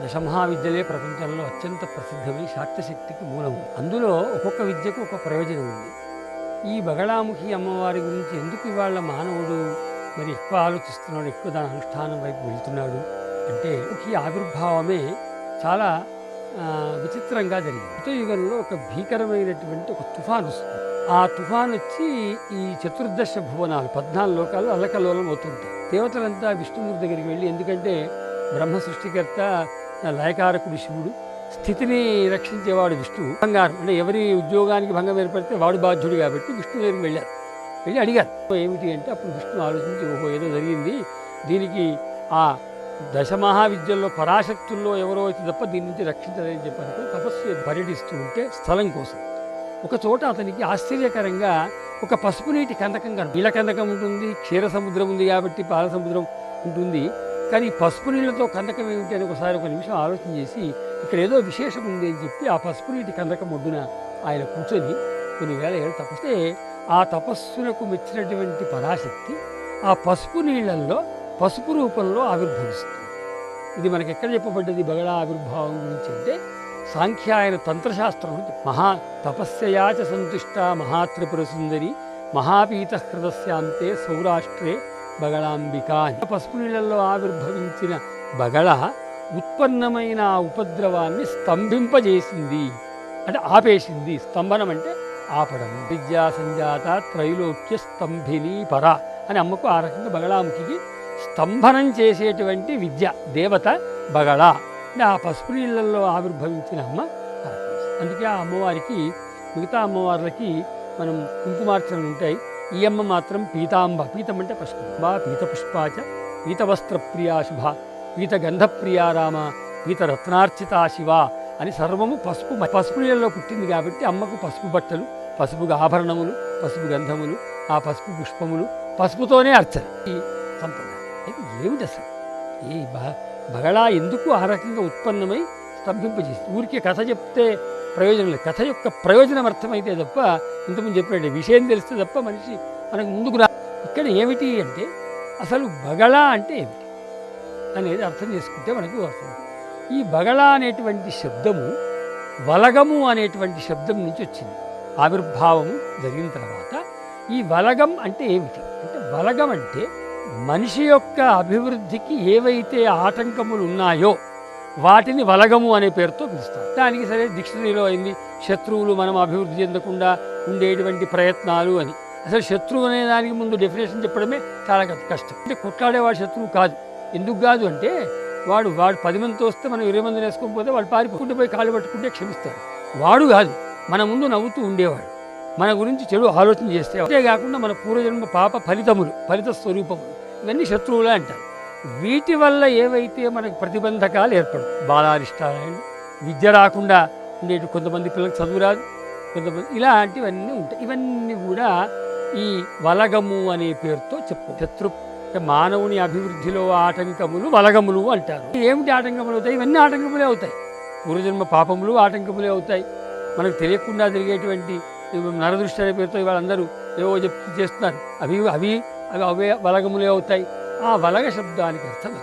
దశమహావిద్యలే ప్రపంచంలో అత్యంత ప్రసిద్ధమై శాక్తశక్తికి మూలము. అందులో ఒక్కొక్క విద్యకు ఒక ప్రయోజనం ఉంది. ఈ బగళాముఖి అమ్మవారి గురించి ఎందుకు ఇవాళ మానవుడు మరి ఎక్కువ ఆలోచిస్తున్నాడు, ఎక్కువ దాని అనుష్ఠానం వైపు వెళ్తున్నాడు అంటే ఈ ఆవిర్భావమే చాలా విచిత్రంగా జరిగింది. యుగంలో ఒక భీకరమైనటువంటి ఒక తుఫాను వస్తుంది. ఆ తుఫాను వచ్చి ఈ చతుర్దశ భువనాలు 14 లోకాలు అల్లకల్లోలం అవుతుంటాయి. దేవతలంతా విష్ణుమూర్తి దగ్గరికి వెళ్ళి, ఎందుకంటే బ్రహ్మ సృష్టికర్త, లయకారకుడు శివుడు, స్థితిని రక్షించేవాడు విష్ణువు, బంగారం అంటే ఎవరి ఉద్యోగానికి భంగం ఏర్పడితే వాడు బాధ్యుడు కాబట్టి విష్ణు దగ్గరికి వెళ్ళారు. వెళ్ళి అడిగారు ఏమిటి అంటే, అప్పుడు విష్ణు ఆలోచించి ఓహో ఏదో జరిగింది, దీనికి ఆ దశమహావిద్యల్లో పరాశక్తుల్లో ఎవరో అయితే తప్ప దీని నుంచి రక్షించలేని చెప్పని తపస్సు పర్యటిస్తూ ఉంటే స్థలం కోసం ఒక చోట అతనికి ఆశ్చర్యకరంగా ఒక పసుపు నీటి కందకం కనుక, నీళ్ళ కందకం ఉంటుంది, క్షీర సముద్రం ఉంది కాబట్టి పాల సముద్రం ఉంటుంది, కానీ పసుపు నీళ్ళతో కందకం ఏమిటి అని ఒకసారి ఒక నిమిషం ఆలోచన చేసి ఇక్కడ ఏదో విశేషం ఉంది అని చెప్పి ఆ పసుపు నీటి కందకం ఒడ్డున ఆయన కూర్చొని కొన్ని వేల ఏళ్ళు తపస్తే ఆ తపస్సులకు మెచ్చినటువంటి పరాశక్తి ఆ పసుపు నీళ్లల్లో పసుపు రూపంలో ఆవిర్భవిస్తుంది. ఇది మనకి ఎక్కడ చెప్పబడ్డది బగళా ఆవిర్భావం గురించి అంటే సాంఖ్యాయన తంత్రశాస్త్రం. మహా తపస్యయాచ సంతుష్ట మహాత్రిపుర సుందరి మహాపీత హృదస్యాంతే సౌరాష్ట్రే బగళాంబిక. పసుపు నీళ్ళల్లో ఆవిర్భవించిన బగళ ఉత్పన్నమైన ఆ ఉపద్రవాన్ని స్తంభింపజేసింది, అంటే ఆపేసింది. స్తంభనం అంటే ఆపడం. విద్యా సంజాత త్రైలోక్య స్తంభిని పర అని అమ్మకు ఆ రకంగా బగళాముఖికి స్తంభనం చేసేటువంటి విద్య దేవత బగళ. అంటే ఆ పసుపు నీళ్ళల్లో ఆవిర్భవించిన అమ్మ. అందుకే ఆ అమ్మవారికి మిగతా అమ్మవార్లకి మనం కుంకుమార్చనలు ఉంటాయి, ఈ అమ్మ మాత్రం పీతాంబ. పీతం అంటే పసుపు. బా పీత పుష్పాచ పీతవస్త్ర ప్రియా శుభ పీత గంధప్రియా రామ పీత రత్నార్చిత శివ అని సర్వము పసుపు. పసుపు నీళ్ళలో పుట్టింది కాబట్టి అమ్మకు పసుపు బట్టలు, పసుపు ఆభరణములు, పసుపు గంధములు, ఆ పసుపు పుష్పములు, పసుపుతోనే అర్చన. ఈ సంప్రదాయం అయితే ఏమిటి అసలు ఈ బగళా ఎందుకు ఆ రకంగా ఉత్పన్నమై స్తంభింపజేస్తుంది? ఊరికే కథ చెప్తే ప్రయోజనం లేదు. కథ యొక్క ప్రయోజనం అర్థమైతే తప్ప, ఇంతకుముందు చెప్పినట్టు విషయం తెలిస్తే తప్ప మనిషి మనకు ముందుకు రా. ఇక్కడ ఏమిటి అంటే అసలు బగళా అంటే ఏమిటి అనేది అర్థం చేసుకుంటే మనకు అర్థం. ఈ బగళా అనేటువంటి శబ్దము వలగము అనేటువంటి శబ్దం నుంచి వచ్చింది. ఆవిర్భావము జరిగిన తర్వాత ఈ వలగం అంటే ఏమిటి అంటే, వలగం అంటే మనిషి యొక్క అభివృద్ధికి ఏవైతే ఆటంకములు ఉన్నాయో వాటిని వలగము అనే పేరుతో పిలుస్తారు. దానికి సరే డిక్షనరీలో అయింది శత్రువులు, మనం అభివృద్ధి చెందకుండా ఉండేటువంటి ప్రయత్నాలు అని. అసలు శత్రువు అనే దానికి ముందు డెఫినేషన్ చెప్పడమే చాలా కష్టం. అంటే కొట్లాడేవాడు శత్రువు కాదు. ఎందుకు కాదు అంటే వాడు 10 మందితో వస్తే మనం 20 మందిని వేసుకోకపోతే వాడు పారిపోకుంటే పోయి కాళ్ళు పట్టుకుంటే క్షమిస్తాడు. వాడు కాదు, మన ముందు నవ్వుతూ ఉండేవాడు, మన గురించి చెడు ఆలోచన చేస్తే. అంతేకాకుండా మన పూర్వజన్మ పాప ఫలితములు, ఫలిత స్వరూపములు, ఇవన్నీ శత్రువులే అంటారు. వీటి వల్ల ఏవైతే మనకు ప్రతిబంధకాలు ఏర్పడవు, బాలారిష్టాలు, విద్య రాకుండా ఉండేటి, కొంతమంది పిల్లలకు చదువు రాదు, కొంతమంది ఇలాంటివన్నీ ఉంటాయి. ఇవన్నీ కూడా ఈ వలగము అనే పేరుతో చెప్పు. శత్రు మానవుని అభివృద్ధిలో ఆటంకములు వలగములు అంటారు. ఏమిటి ఆటంకములు అవుతాయి? ఇవన్నీ ఆటంకములే అవుతాయి. పూర్వజన్మ పాపములు ఆటంకములే అవుతాయి. మనకు తెలియకుండా జరిగేటువంటి నరదృష్టి అనే పేరుతో వాళ్ళందరూ ఏవో చేస్తున్నారు, అవి అవే వలగములే అవుతాయి. ఆ వలగ శబ్దానికి అర్థం